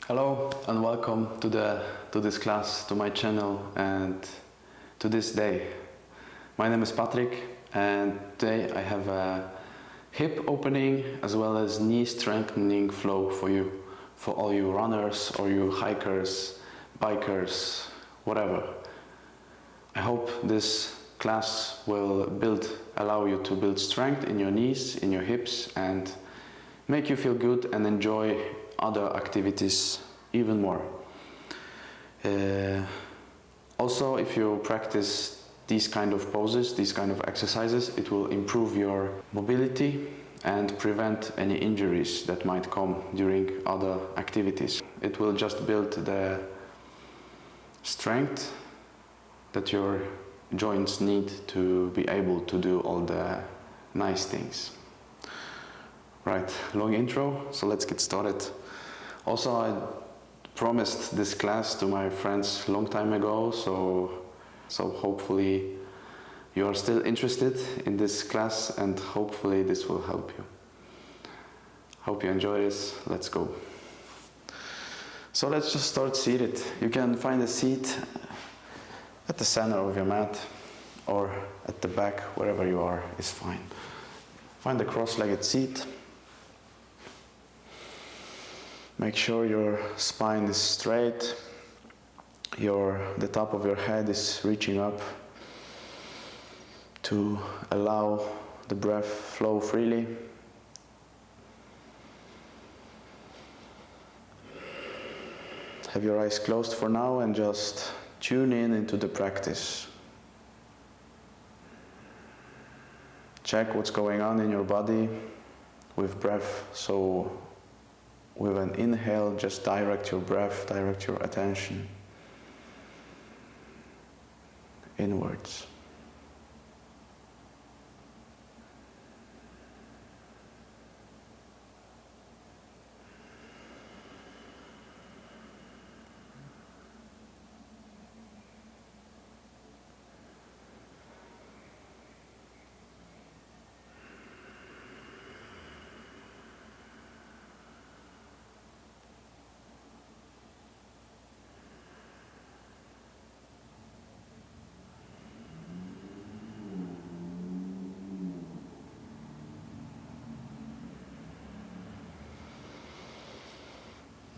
Hello and welcome to this class, to my channel, and to this day. My name is Patrick, and today I have a hip opening as well as knee strengthening flow for you, for all you runners or you hikers, bikers, whatever. I hope this class will allow you to build strength in your knees, in your hips, and make you feel good and enjoy other activities even more. Also, if you practice these kind of poses, these kind of exercises, it will improve your mobility and prevent any injuries that might come during other activities. It will just build the strength that your joints need to be able to do all the nice things. Right, long intro, so let's get started. Also, I promised this class to my friends a long time ago, so hopefully you are still interested in this class, and hopefully this will help you. Hope you enjoy this. Let's go. So let's just start seated. You can find a seat at the center of your mat or at the back, wherever you are is fine. Find a cross-legged seat. Make sure your spine is straight, the top of your head is reaching up to allow the breath flow freely. Have your eyes closed for now and just tune in into the practice. Check what's going on in your body with breath. So with an inhale, just direct your breath, direct your attention inwards.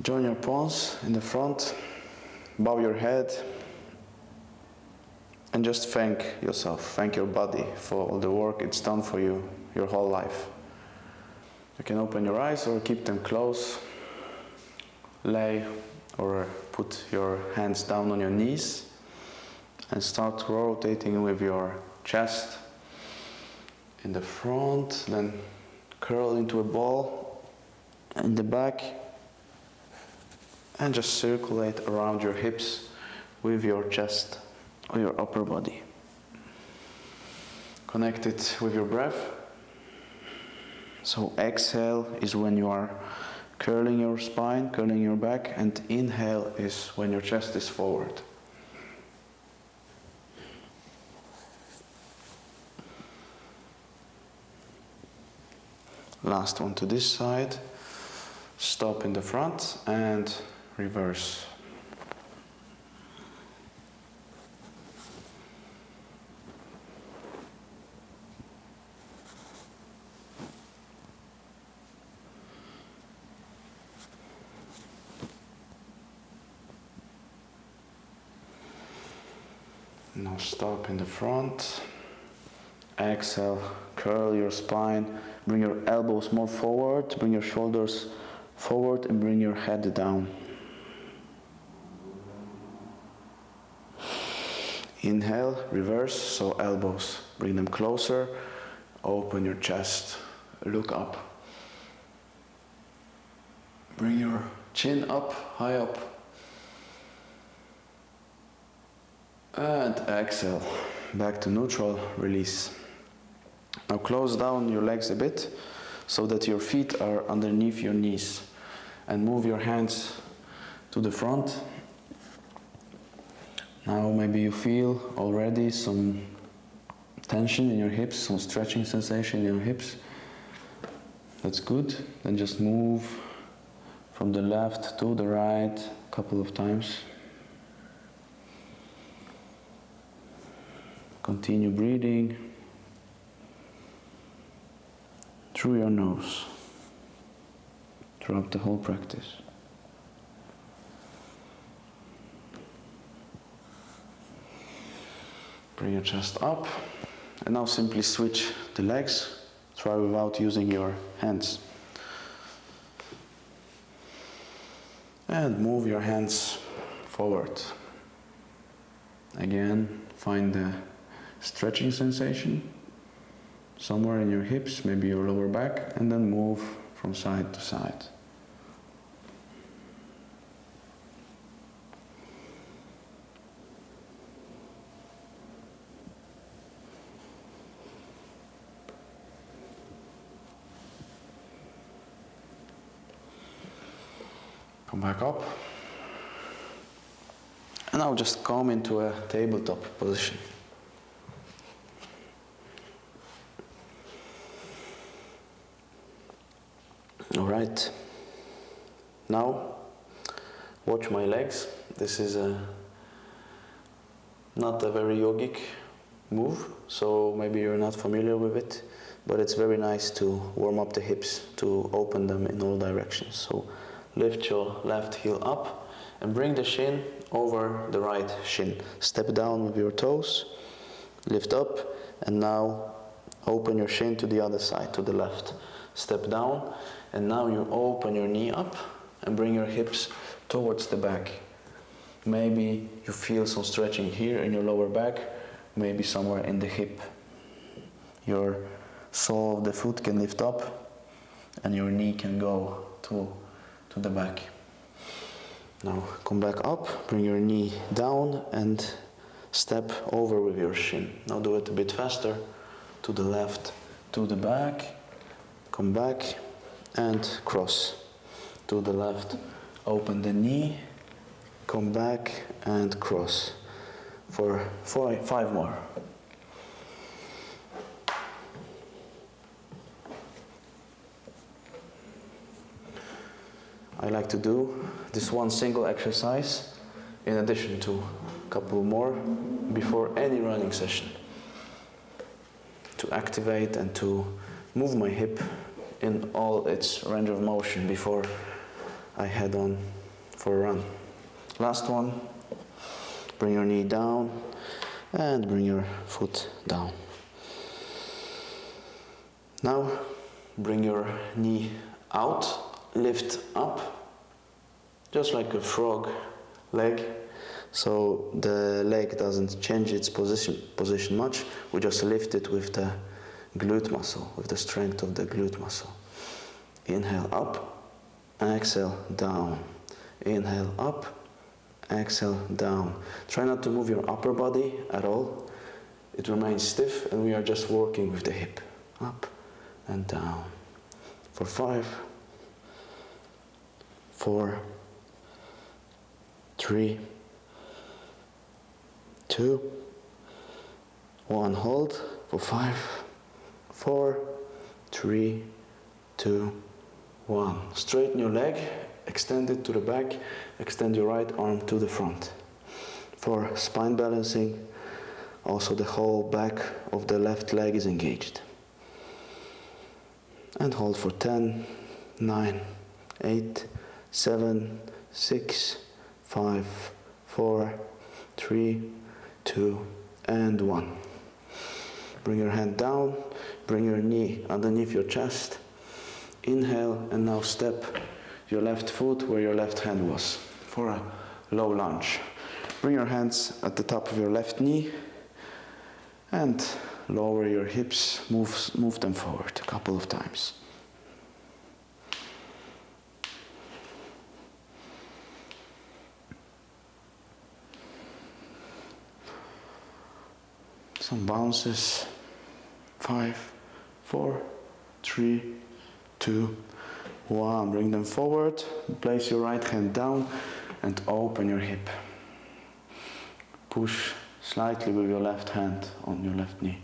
Join your palms in the front, bow your head, and just thank yourself, thank your body for all the work it's done for you your whole life. You can open your eyes or keep them closed, lay or put your hands down on your knees and start rotating with your chest in the front, then curl into a ball in the back, and just circulate around your hips with your chest or your upper body. Connect it with your breath. So exhale is when you are curling your spine, curling your back, and inhale is when your chest is forward. Last one to this side. Stop in the front and reverse. Now stop in the front. Exhale, curl your spine, bring your elbows more forward, bring your shoulders forward and bring your head down. Inhale, reverse, so elbows, bring them closer, open your chest, look up. Bring your chin up, high up. And exhale, back to neutral, release. Now close down your legs a bit so that your feet are underneath your knees. And move your hands to the front. Now maybe you feel already some tension in your hips, some stretching sensation in your hips. That's good. Then just move from the left to the right a couple of times. Continue breathing through your nose throughout the whole practice. Bring your chest up, and now simply switch the legs. Try without using your hands. And move your hands forward. Again, find the stretching sensation somewhere in your hips, maybe your lower back, and then move from side to side. Come back up. And now just come into a tabletop position. All right. Now, watch my legs. This is not a very yogic move, so maybe you're not familiar with it, but it's very nice to warm up the hips, to open them in all directions. So lift your left heel up and bring the shin over the right shin. Step down with your toes, lift up, and now open your shin to the other side, to the left. Step down, and now you open your knee up and bring your hips towards the back. Maybe you feel some stretching here in your lower back, maybe somewhere in the hip. Your sole of the foot can lift up and your knee can go to the back. Now come back up, bring your knee down and step over with your shin. Now do it a bit faster, to the left, to the back, come back and cross. To the left, open the knee, come back and cross. For 5 more. I like to do this one single exercise in addition to a couple more before any running session, to activate and to move my hip in all its range of motion before I head on for a run. Last one, bring your knee down and bring your foot down. Now bring your knee out. Lift up, just like a frog leg, so the leg doesn't change its position much. We just lift it with the glute muscle, with the strength of the glute muscle. Inhale up, exhale down. Inhale up, exhale down. Try not to move your upper body at all. It remains stiff and we are just working with the hip. Up and down. For 5, 4, 3, 2, 1. Hold for 5, 4, 3, 2, 1. Straighten your leg, extend it to the back, extend your right arm to the front. For spine balancing, also the whole back of the left leg is engaged. And hold for 10, 9, 8, 7, 6, 5, 4, 3, 2, and 1. Bring your hand down, bring your knee underneath your chest. Inhale, and now step your left foot where your left hand was for a low lunge. Bring your hands at the top of your left knee and lower your hips, move them forward a couple of times. Some bounces. 5, 4, 3, 2, 1. Bring them forward. Place your right hand down and open your hip. Push slightly with your left hand on your left knee.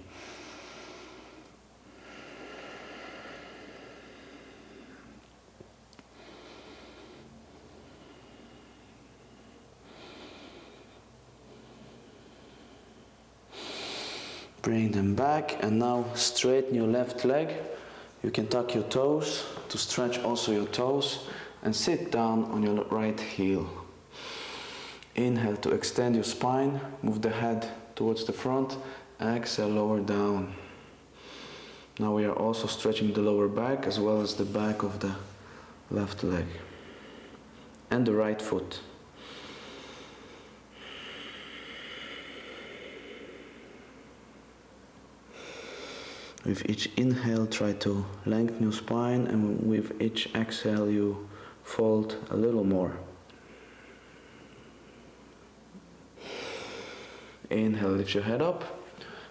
Bring them back, and now straighten your left leg. You can tuck your toes to stretch also your toes, and sit down on your right heel. Inhale to extend your spine, move the head towards the front, exhale, lower down. Now we are also stretching the lower back as well as the back of the left leg and the right foot. With each inhale, try to lengthen your spine, and with each exhale, you fold a little more. Inhale, lift your head up,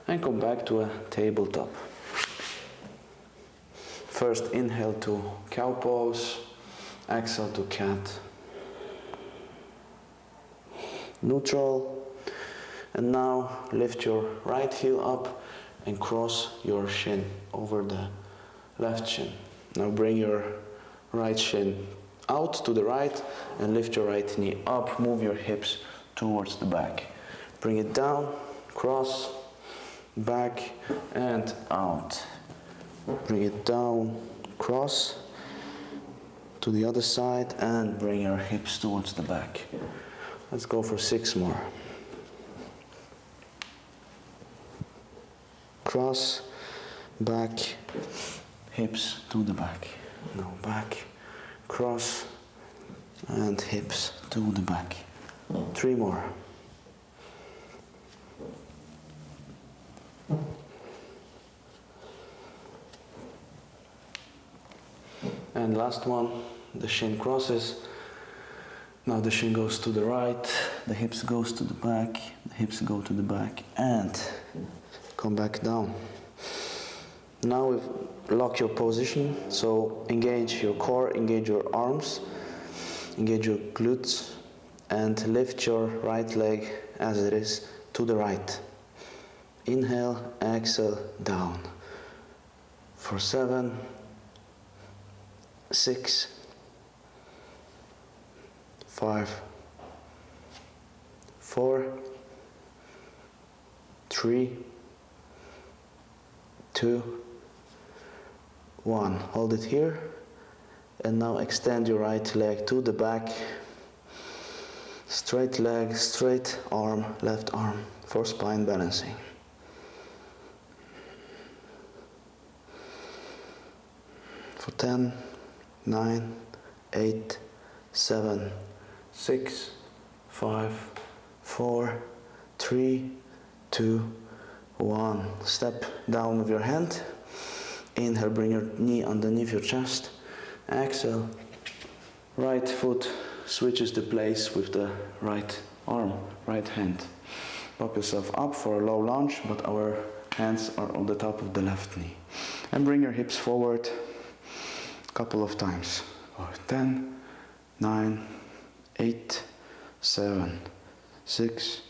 and come back to a tabletop. First, inhale to cow pose, exhale to cat. Neutral, and now lift your right heel up and cross your shin over the left shin. Now bring your right shin out to the right and lift your right knee up. Move your hips towards the back. Bring it down, cross, back and out. Bring it down, cross to the other side and bring your hips towards the back. Let's go for 6 more. Cross, back, hips to the back. Now back, cross, and hips to the back. 3 more. And last one, the shin crosses. Now the shin goes to the right, the hips goes to the back, the hips go to the back, and come back down. Now lock your position, so engage your core, engage your arms, engage your glutes, and lift your right leg as it is to the right. Inhale, exhale, down. For 7, 6, 5, 4, 3, 2, 1. Hold it here, and now extend your right leg to the back. Straight leg, straight arm, left arm for spine balancing. For 10, 9, 8, 7, 6, 5, 4, 3, 2, 1. Step down with your hand. Inhale, bring your knee underneath your chest. Exhale, right foot switches the place with the right arm, right hand. Pop yourself up for a low lunge, but our hands are on the top of the left knee. And bring your hips forward a couple of times. 10, 9, 8, 7, 6,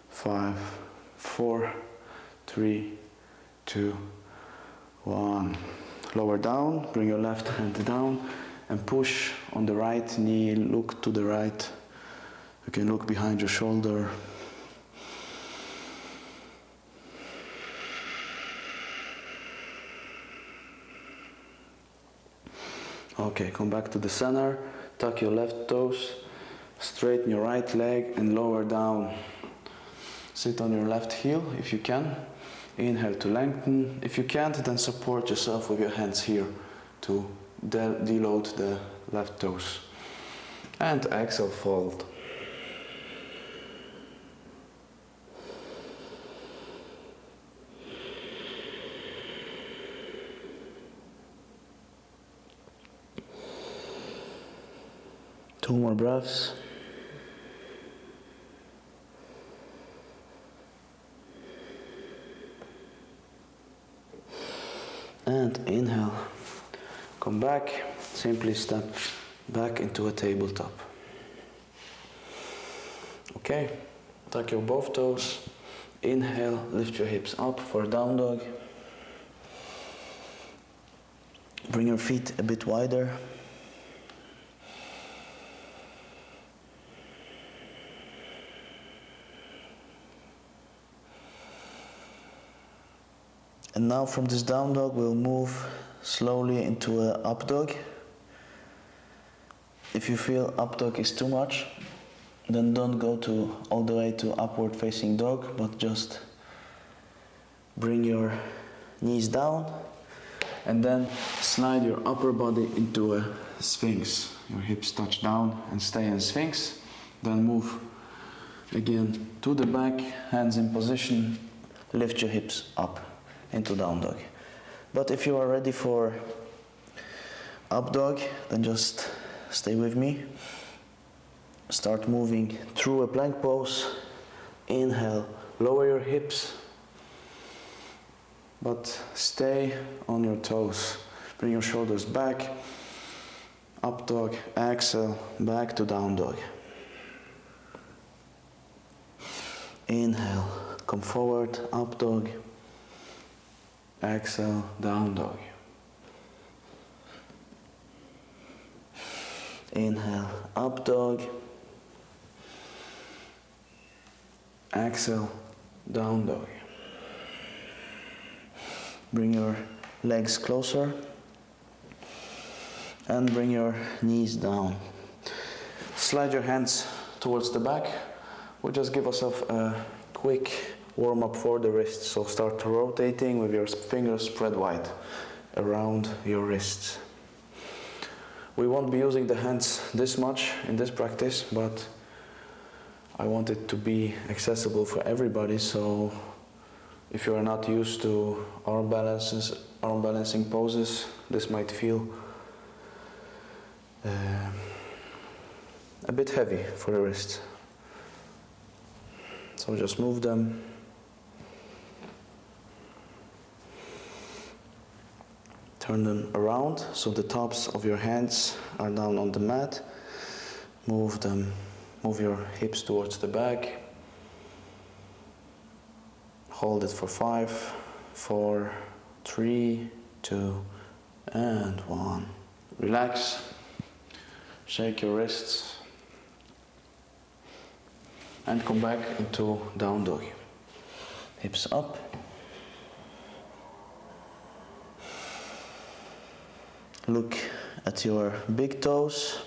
5, 4, 3, 2, 1. Lower down, bring your left hand down and push on the right knee, look to the right. You can look behind your shoulder. Okay, come back to the center, tuck your left toes, straighten your right leg and lower down. Sit on your left heel if you can. Inhale to lengthen. If you can't, then support yourself with your hands here to deload the left toes. And exhale, fold. Two more breaths. And inhale, come back, simply step back into a tabletop. Okay, tuck your both toes, inhale, lift your hips up for down dog. Bring your feet a bit wider. And now from this down dog we'll move slowly into a up dog. If you feel up dog is too much, then don't go all the way to upward facing dog, but just bring your knees down and then slide your upper body into a sphinx. Your hips touch down and stay in sphinx. Then move again to the back, hands in position, lift your hips up into down dog. But if you are ready for up dog, then just stay with me. Start moving through a plank pose. Inhale, lower your hips, but stay on your toes. Bring your shoulders back. Up dog, exhale, back to down dog. Inhale, come forward, up dog. Exhale, down dog. Inhale, up dog. Exhale, down dog. Bring your legs closer and bring your knees down. Slide your hands towards the back. We'll just give ourselves a quick warm up for the wrists. So start rotating with your fingers spread wide around your wrists. We won't be using the hands this much in this practice, but I want it to be accessible for everybody. So if you are not used to arm balancing poses, this might feel a bit heavy for the wrists. So just move them. Turn them around so the tops of your hands are down on the mat. Move them, move your hips towards the back. Hold it for 5, 4, 3, 2, and 1. Relax. Shake your wrists. And come back into down dog. Hips up. Look at your big toes.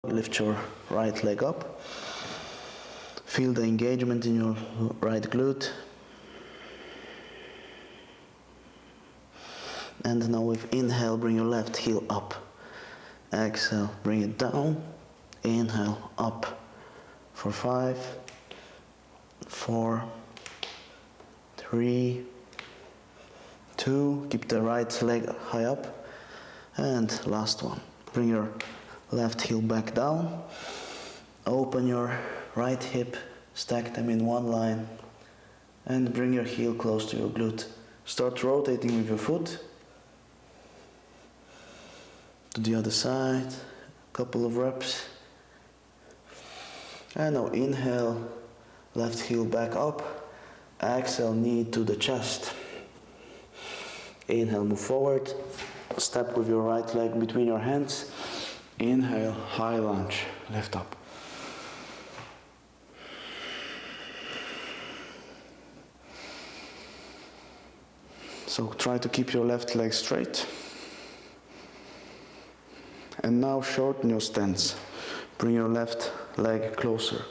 Lift your right leg up. Feel the engagement in your right glute. And now with inhale, bring your left heel up. Exhale, bring it down. Inhale, up for 5, 4, 3, 2. Keep the right leg high up. And last one. Bring your left heel back down. Open your right hip, stack them in one line, and bring your heel close to your glute. Start rotating with your foot to the other side. Couple of reps. And now inhale, left heel back up. Exhale, knee to the chest. Inhale, move forward. Step with your right leg between your hands. Inhale, high lunge, lift up. So try to keep your left leg straight. And now shorten your stance. Bring your left leg closer.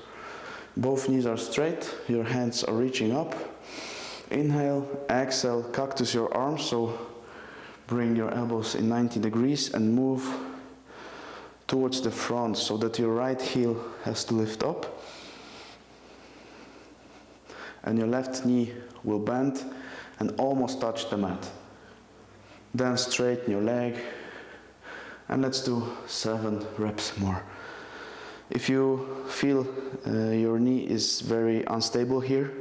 Both knees are straight, your hands are reaching up. Inhale, exhale, cactus your arms, so bring your elbows in 90 degrees and move towards the front so that your right heel has to lift up. And your left knee will bend and almost touch the mat. Then straighten your leg. And let's do 7 reps more. If you feel your knee is very unstable here,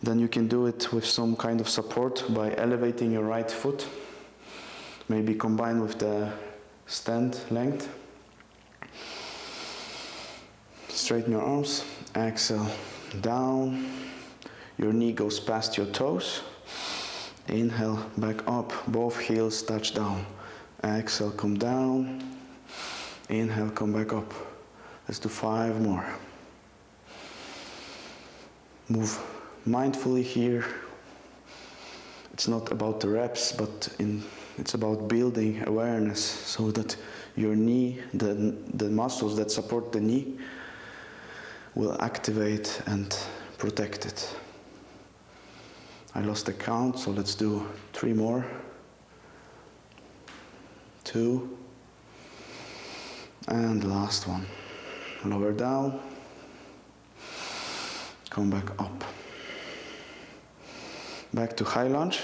then you can do it with some kind of support by elevating your right foot. Maybe combine with the stand length. Straighten your arms. Exhale, down. Your knee goes past your toes. Inhale, back up. Both heels touch down. Exhale, come down. Inhale, come back up. Let's do 5 more. Move mindfully here. It's not about the reps, but it's about building awareness so that your knee, the muscles that support the knee, will activate and protect it. I lost the count, so let's do 3 more. 2. And last one. Lower down. Come back up. Back to high lunge.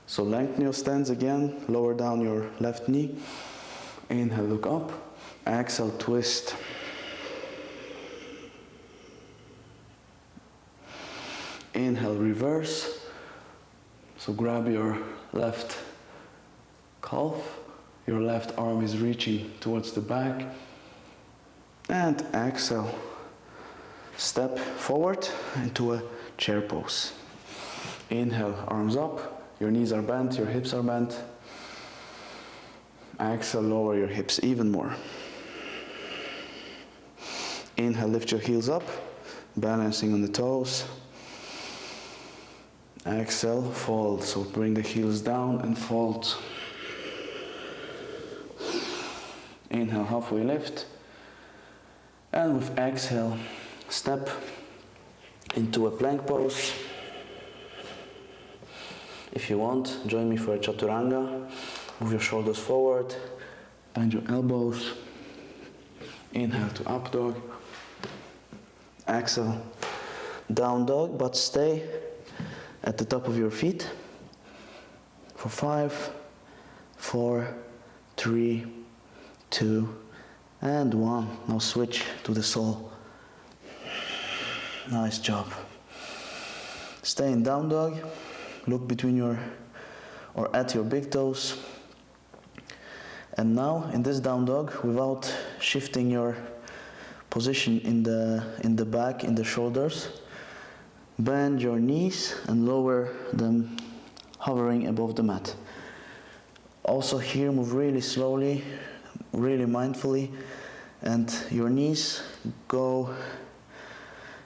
So lengthen your stance again. Lower down your left knee. Inhale, look up. Exhale, twist. Inhale, reverse. So grab your left calf. Your left arm is reaching towards the back. And exhale. Step forward into a chair pose. Inhale, arms up. Your knees are bent, your hips are bent. Exhale, lower your hips even more. Inhale, lift your heels up, balancing on the toes. Exhale, fold. So bring the heels down and fold. Inhale, halfway lift. And with exhale, step into a plank pose. If you want, join me for a chaturanga. Move your shoulders forward, bend your elbows. Inhale to up dog. Exhale, down dog, but stay at the top of your feet for 5, 4, 3, 2, and 1. Now switch to the sole. Nice job. Stay in down dog. Look between your or at your big toes. And now in this down dog, without shifting your position in the back, in the shoulders, bend your knees and lower them, hovering above the mat. Also here, move really slowly, really mindfully, and your knees go,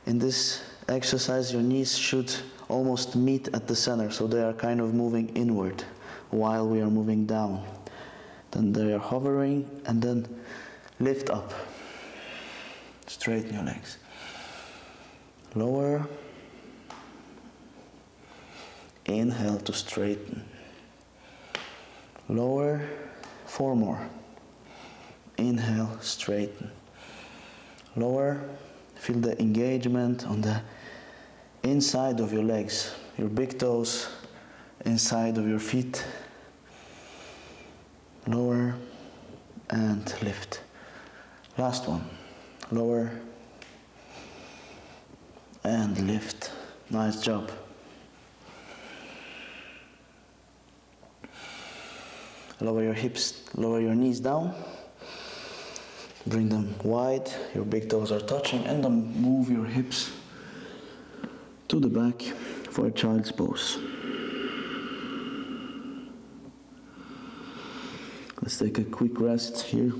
in this exercise, your knees should almost meet at the center, so they are kind of moving inward while we are moving down. Then they are hovering, and then lift up. Straighten your legs. Lower. Inhale to straighten. Lower. 4 more. Inhale, straighten. Lower. Feel the engagement on the inside of your legs, your big toes, inside of your feet. Lower and lift. Last one. Lower and lift. Nice job. Lower your hips, lower your knees down. Bring them wide, your big toes are touching, and then move your hips to the back for a child's pose. Let's take a quick rest here.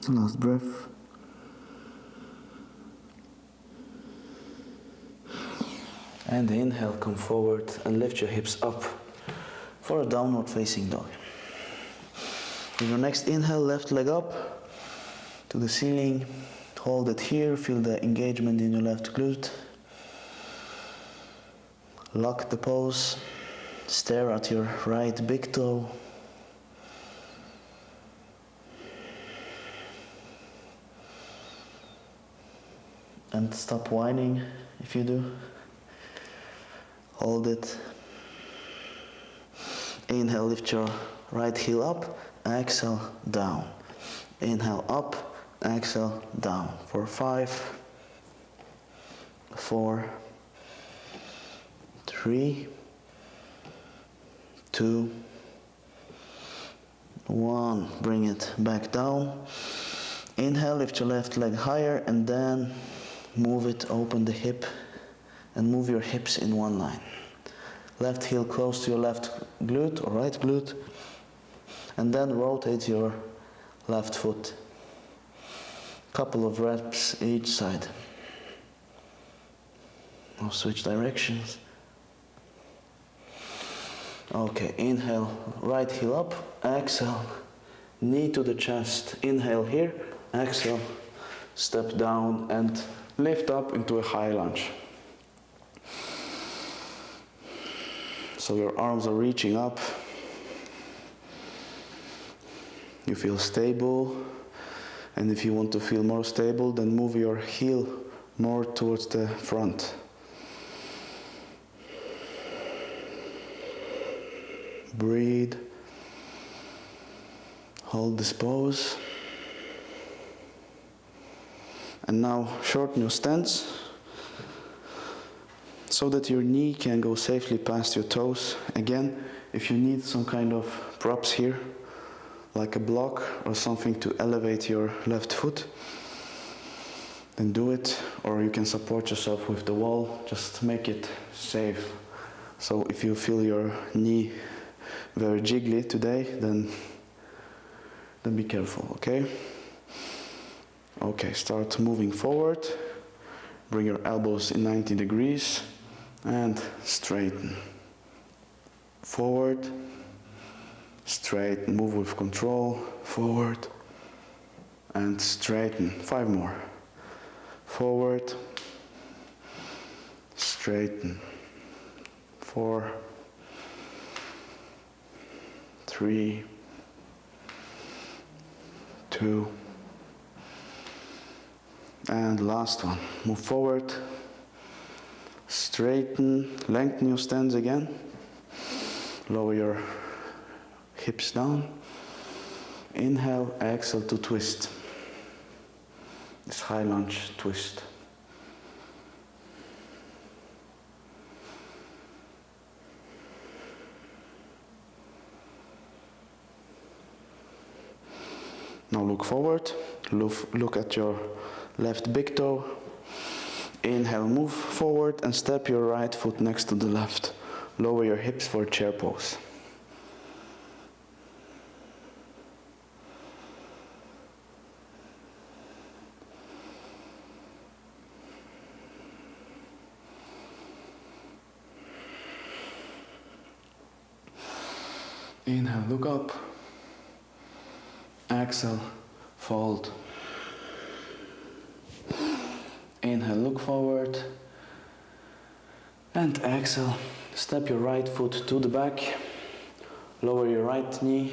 Last breath. And inhale, come forward and lift your hips up for a downward facing dog. With your next inhale, left leg up to the ceiling. Hold it here, feel the engagement in your left glute. Lock the pose, stare at your right big toe. And stop whining if you do. Hold it. Inhale, lift your right heel up. Exhale, down. Inhale, up. Exhale, down. For 5, 4, 3, 2, 1. Bring it back down. Inhale, lift your left leg higher, and then move it, open the hip, and move your hips in one line. Left heel close to your left glute or right glute, and then rotate your left foot. Couple of reps each side. Now switch directions. Okay, inhale, right heel up, exhale, knee to the chest, inhale here, exhale, step down and lift up into a high lunge. So your arms are reaching up, you feel stable, and if you want to feel more stable, then move your heel more towards the front. Breathe. Hold this pose. And now shorten your stance so that your knee can go safely past your toes. Again, if you need some kind of props here, like a block or something to elevate your left foot, then do it, or you can support yourself with the wall, just make it safe. So if you feel your knee very jiggly today, then be careful, okay? Okay, start moving forward. Bring your elbows in 90 degrees and straighten. Forward, straighten, move with control, forward and straighten. 5 more. Forward, straighten. 4, 3, 2, and last one. Move forward, straighten, lengthen your stance again, lower your hips down, inhale, exhale to twist, this high lunge twist. Now look forward, look at your left big toe. Inhale, move forward and step your right foot next to the left. Lower your hips for chair pose. Inhale, look up. Exhale, fold. Inhale, look forward. And exhale, step your right foot to the back. Lower your right knee.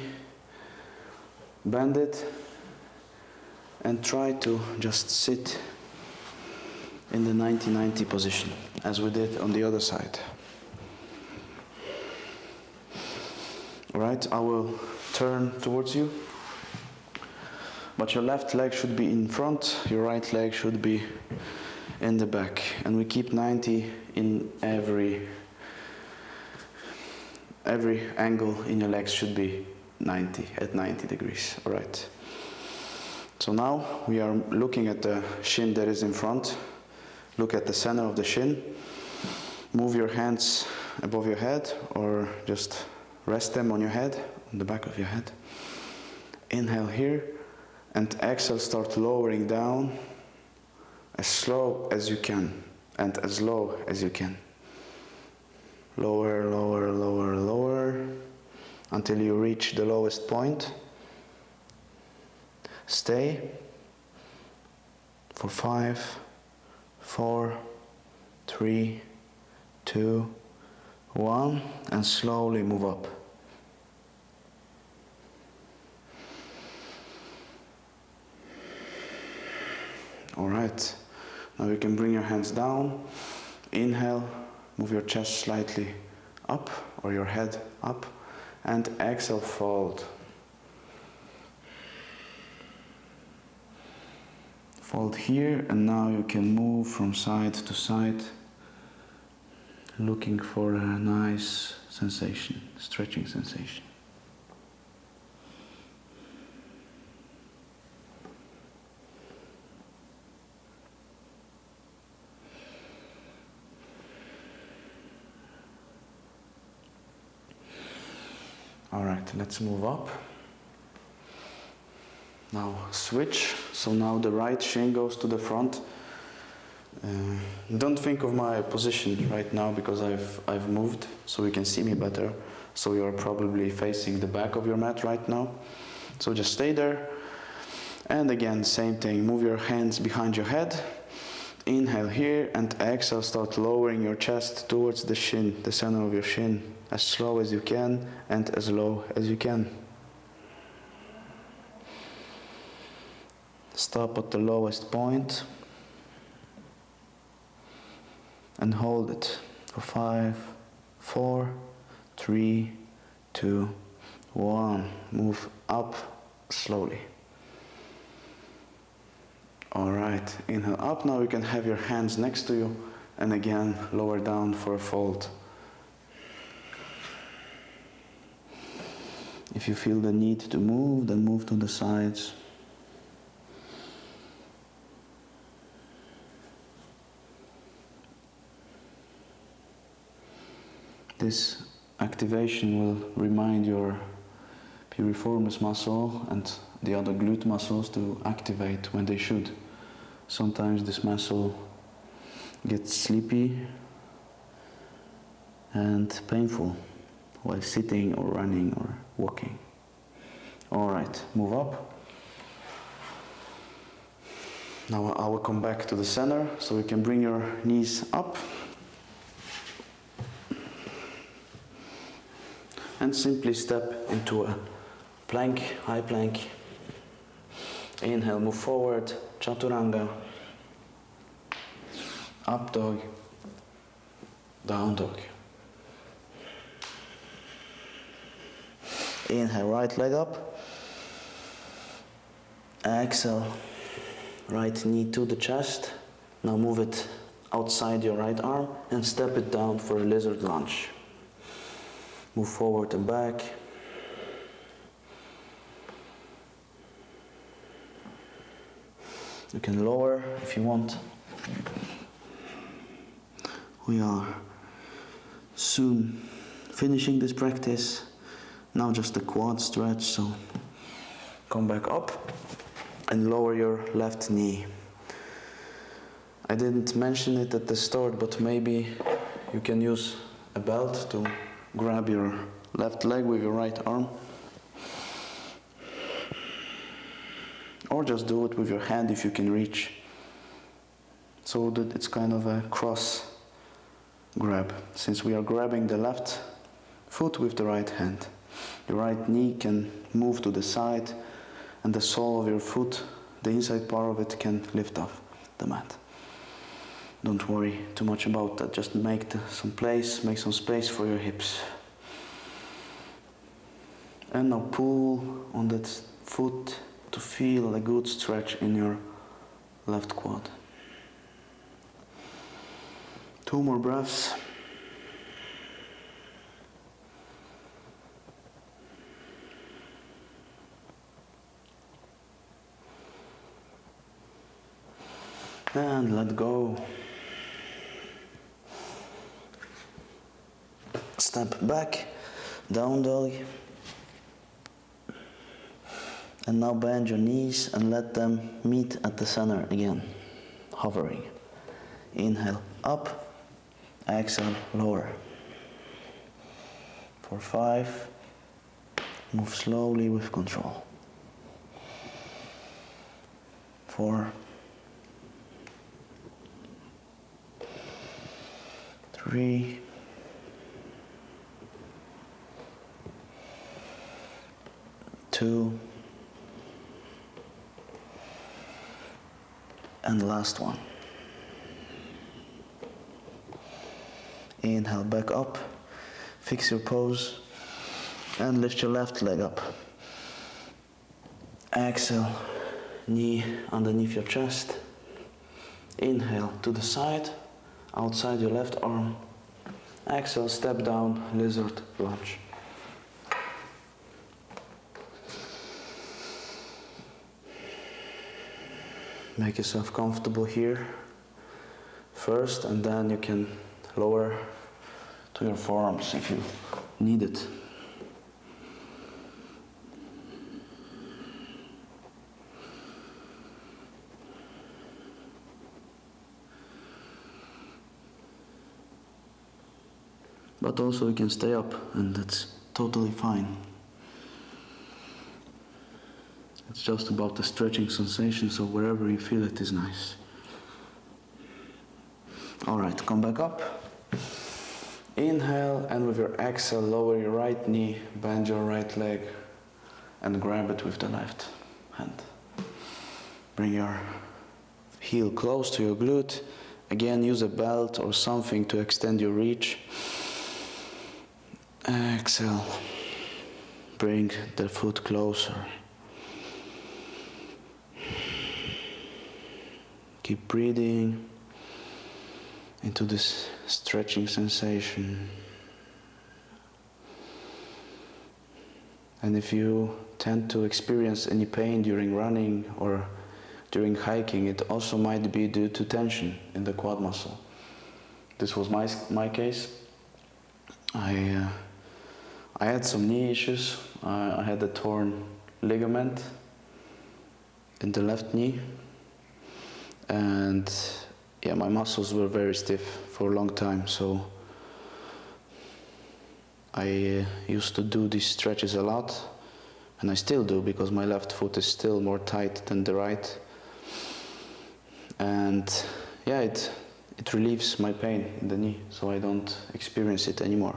Bend it. And try to just sit in the 90-90 position, as we did on the other side. Alright, I will turn towards you. But your left leg should be in front, your right leg should be in the back. And we keep 90 in every angle in your legs should be 90, at 90 degrees. Alright. So now we are looking at the shin that is in front. Look at the center of the shin. Move your hands above your head or just rest them on your head, on the back of your head. Inhale here. And exhale, start lowering down as slow as you can and as low as you can. Lower, lower, lower, lower until you reach the lowest point. Stay for 5, 4, 3, 2, 1 and slowly move up. Alright, now you can bring your hands down. Inhale, move your chest slightly up or your head up, and exhale, fold. Fold here, and now you can move from side to side, looking for a nice sensation, stretching sensation. let's move up. Now switch, so now the right shin goes to the front. Don't think of my position right now because I've moved so you can see me better. So you're probably facing the back of your mat right now. So just stay there. And again, same thing, move your hands behind your head. Inhale here and exhale, start lowering your chest towards the shin, the center of your shin, as slow as you can and as low as you can. Stop at the lowest point and hold it for 5, 4, 3, 2, 1. Move up slowly. Alright, inhale up. Now you can have your hands next to you and again lower down for a fold. If you feel the need to move, then move to the sides. This activation will remind your piriformis muscle and the other glute muscles to activate when they should. Sometimes this muscle gets sleepy and painful while sitting or running or walking. Alright, move up. Now I will come back to the center so you can bring your knees up. And simply step into a plank, high plank. Inhale, move forward, chaturanga, up dog, down dog. Inhale, right leg up. Exhale, right knee to the chest. Now move it outside your right arm and step it down for a lizard lunge. Move forward and back. You can lower if you want. We are soon finishing this practice. Now just a quad stretch, so come back up and lower your left knee. I didn't mention it at the start, but maybe you can use a belt to grab your left leg with your right arm. Or just do it with your hand if you can reach. So that it's kind of a cross grab, since we are grabbing the left foot with the right hand. Your right knee can move to the side and the sole of your foot, the inside part of it, can lift off the mat. Don't worry too much about that, just make some space for your hips. And now pull on that foot to feel a good stretch in your left quad. 2 more breaths. And let go. Step back, down dog. And now bend your knees and let them meet at the center again, hovering. Inhale up, exhale lower. For 5, move slowly with control. 4, 3, 2, and last one. Inhale back up, fix your pose, and lift your left leg up. Exhale, knee underneath your chest. Inhale to the side, outside your left arm. Exhale, step down, lizard lunge. Make yourself comfortable here first, and then you can lower to your forearms if you need it. but also you can stay up, and that's totally fine. It's just about the stretching sensation, so wherever you feel it is nice. Alright, come back up. Inhale, and with your exhale, lower your right knee, bend your right leg, and grab it with the left hand. Bring your heel close to your glute. Again, use a belt or something to extend your reach. Exhale. Bring the foot closer. Keep breathing into this stretching sensation. And if you tend to experience any pain during running or during hiking, it also might be due to tension in the quad muscle. This was my case. I had some knee issues. I had a torn ligament in the left knee, and yeah, my muscles were very stiff for a long time, so I used to do these stretches a lot, and I still do because my left foot is still more tight than the right. And yeah, it relieves my pain in the knee, so I don't experience it anymore.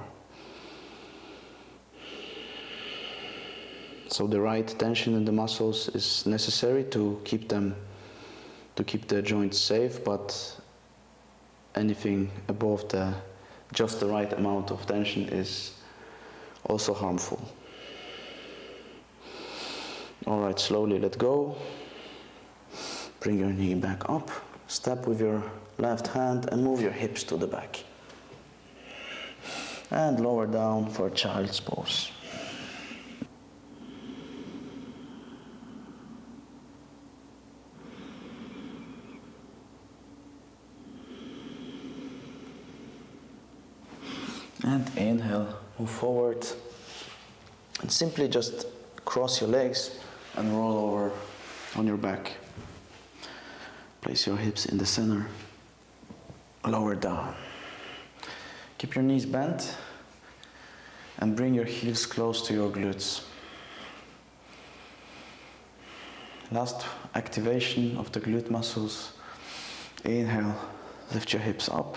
So the right tension in the muscles is necessary to keep the joints safe, but anything above just the right amount of tension is also harmful. Alright, slowly let go. Bring your knee back up. Step with your left hand and move your hips to the back. And lower down for child's pose. And inhale, move forward, and simply just cross your legs and roll over on your back. Place your hips in the center, lower down. Keep your knees bent and bring your heels close to your glutes. Last activation of the glute muscles. Inhale, lift your hips up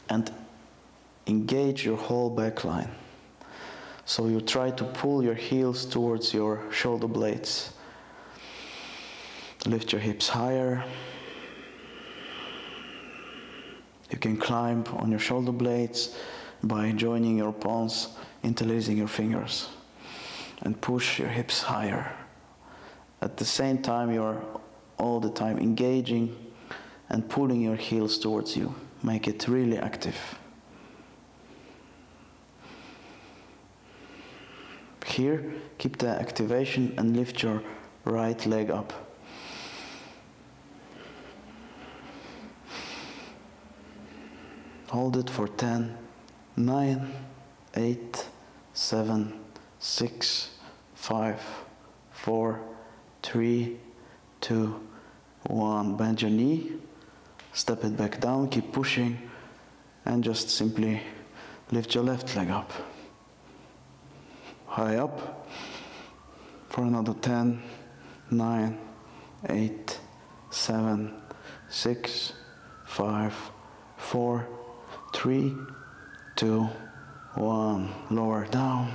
and engage your whole back line. So you try to pull your heels towards your shoulder blades. Lift your hips higher. You can climb on your shoulder blades by joining your palms, interlacing your fingers, and push your hips higher. At the same time, you're all the time engaging and pulling your heels towards you. Make it really active. Here, keep the activation and lift your right leg up. Hold it for 10, 9, 8, 7, 6, 5, 4, 3, 2, 1. Bend your knee, step it back down, keep pushing, and just simply lift your left leg up. High up for another 10, 9, 8, 7, 6, 5, 4, 3, 2, 1. Lower down,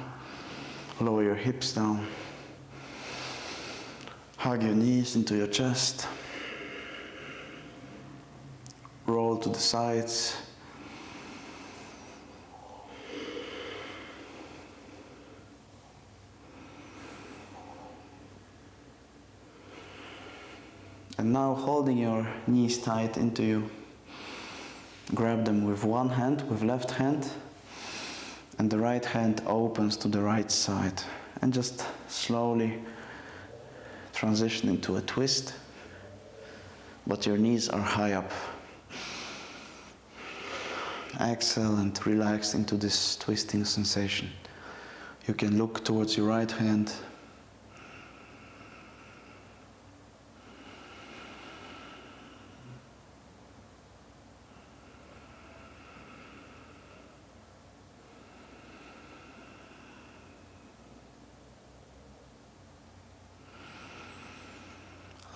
lower your hips down. Hug your knees into your chest. Roll to the sides. And now, holding your knees tight into you, grab them with one hand, with left hand, and the right hand opens to the right side. And just slowly transition into a twist, but your knees are high up. Exhale and relax into this twisting sensation. You can look towards your right hand.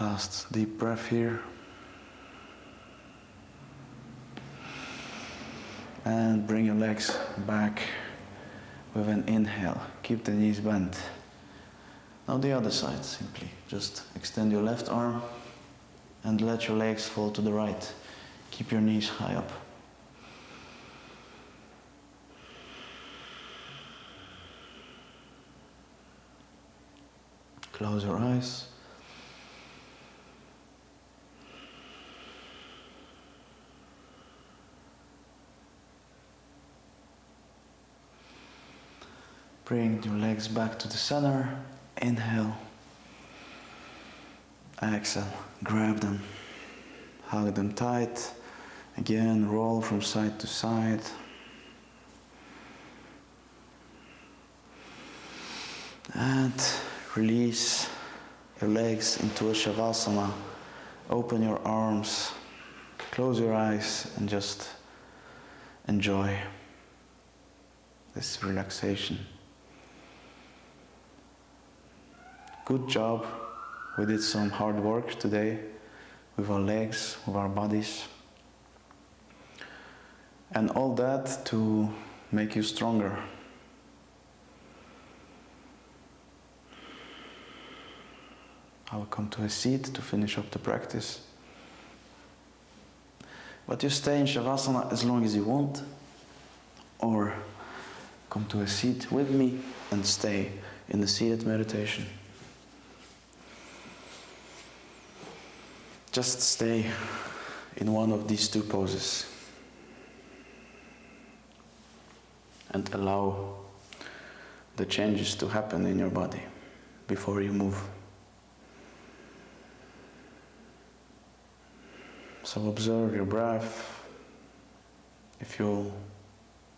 Last deep breath here. And bring your legs back with an inhale. Keep the knees bent. Now the other side, simply. Just extend your left arm and let your legs fall to the right. Keep your knees high up. Close your eyes. Bring your legs back to the center. Inhale. Exhale. Grab them. Hug them tight. Again, roll from side to side. And release your legs into a Shavasana. Open your arms. Close your eyes and just enjoy this relaxation. Good job. We did some hard work today with our legs, with our bodies. And all that to make you stronger. I will come to a seat to finish up the practice. But you stay in Shavasana as long as you want, or come to a seat with me and stay in the seated meditation. Just stay in one of these two poses and allow the changes to happen in your body before you move. So observe your breath. If you'll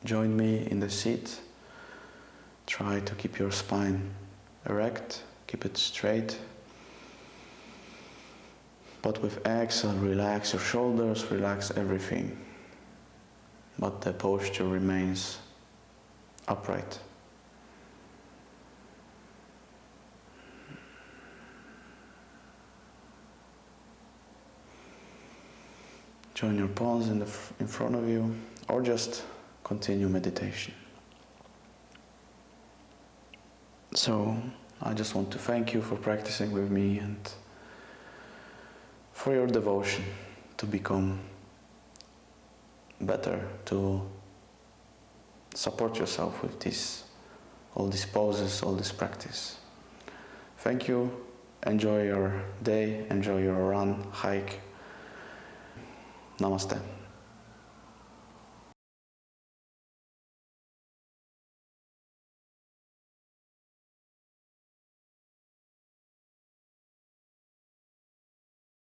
join me in the seat, try to keep your spine erect, keep it straight. But with exhale, relax your shoulders, relax everything. But the posture remains upright. Join your palms in front of you, or just continue meditation. So, I just want to thank you for practicing with me and for your devotion to become better, to support yourself with all these poses, all this practice. Thank you. Enjoy your day, enjoy your run, hike. Namaste.